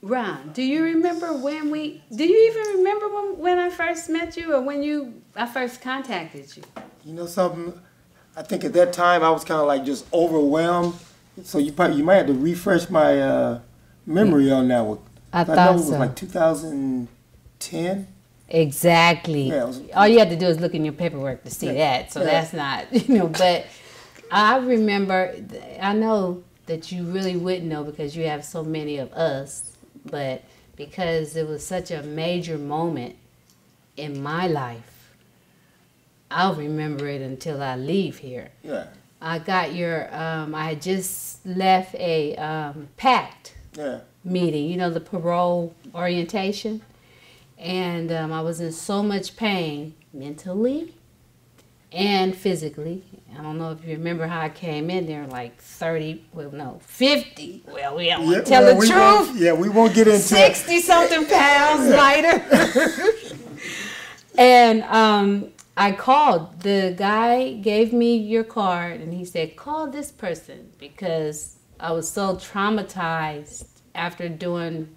Ron, do you remember do you even remember when I first met you or when I first contacted you? You know something? I think at that time I was kind of like just overwhelmed. So you might have to refresh my memory on that one. I know thought it was so. like 2010. Exactly. Yeah, all you have to do is look in your paperwork to see that. So that's not, but I remember, I know that you really wouldn't know because you have so many of us, but because it was such a major moment in my life, I'll remember it until I leave here. Yeah. I got I had just left a PACT meeting, the parole orientation. And I was in so much pain mentally and physically. I don't know if you remember how I came in there, like 50. Well, we don't want to tell the truth. We won't get into 60-something pounds lighter. And I called. The guy gave me your card, and he said, call this person, because I was so traumatized after doing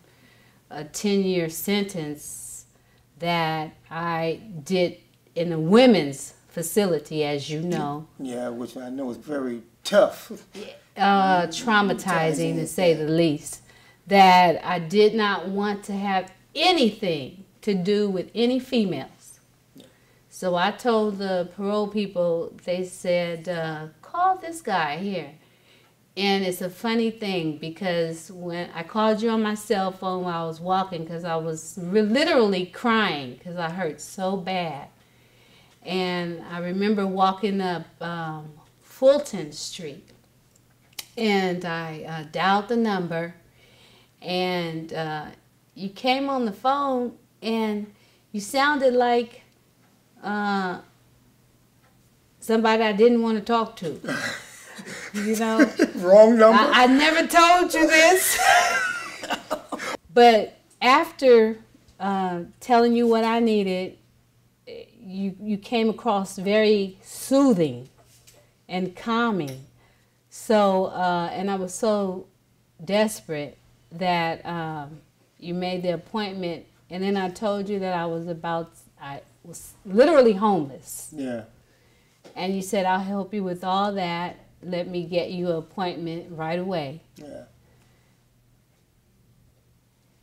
a 10-year sentence that I did in a women's facility, as you know. Yeah, which I know is very tough. Traumatizing, to say the least. That I did not want to have anything to do with any females. So I told the parole people, they said, call this guy here. And it's a funny thing because when I called you on my cell phone while I was walking, because I was literally crying because I hurt so bad. And I remember walking up Fulton Street, and I dialed the number, and you came on the phone, and you sounded like somebody I didn't want to talk to. Wrong number. I never told you this. But after telling you what I needed, you came across very soothing and calming. So, and I was so desperate that you made the appointment. And then I told you that I was literally homeless. Yeah. And you said, I'll help you with all that. Let me get you an appointment right away. Yeah.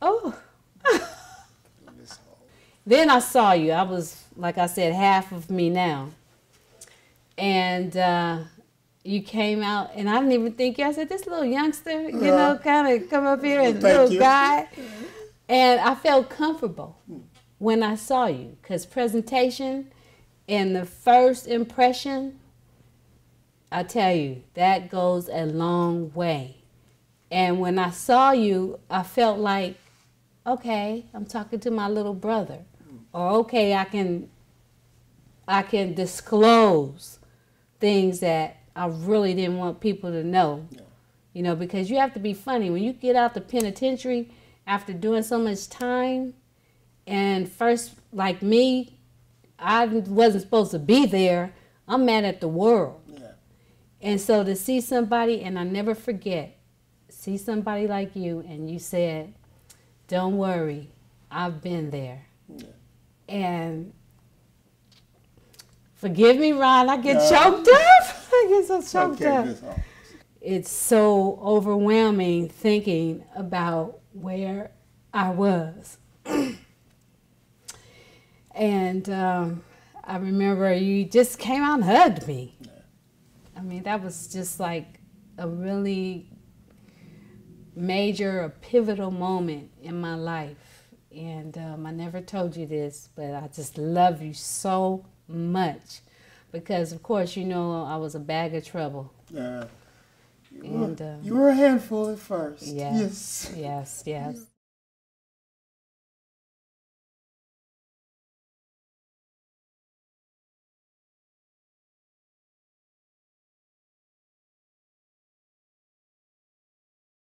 Oh. Then I saw you. I was, like I said, half of me now. And you came out, and I didn't even think you. I said, this little youngster, kind of come up here, and little guy. And I felt comfortable when I saw you, because presentation and the first impression, I tell you, that goes a long way. And when I saw you, I felt like, okay, I'm talking to my little brother. Or okay, I can disclose things that I really didn't want people to know. Because you have to be funny. When you get out the penitentiary after doing so much time, and first, like me, I wasn't supposed to be there. I'm mad at the world. And so to see somebody, and I never forget, see somebody like you, and you said, don't worry, I've been there. Yeah. And forgive me, Ron, I get choked up. I get so choked up. It's so overwhelming thinking about where I was. And I remember you just came out and hugged me. I mean, that was just like a really major, a pivotal moment in my life. And I never told you this, but I just love you so much. Because, of course, I was a bag of trouble. You were a handful at first. Yes. Yes.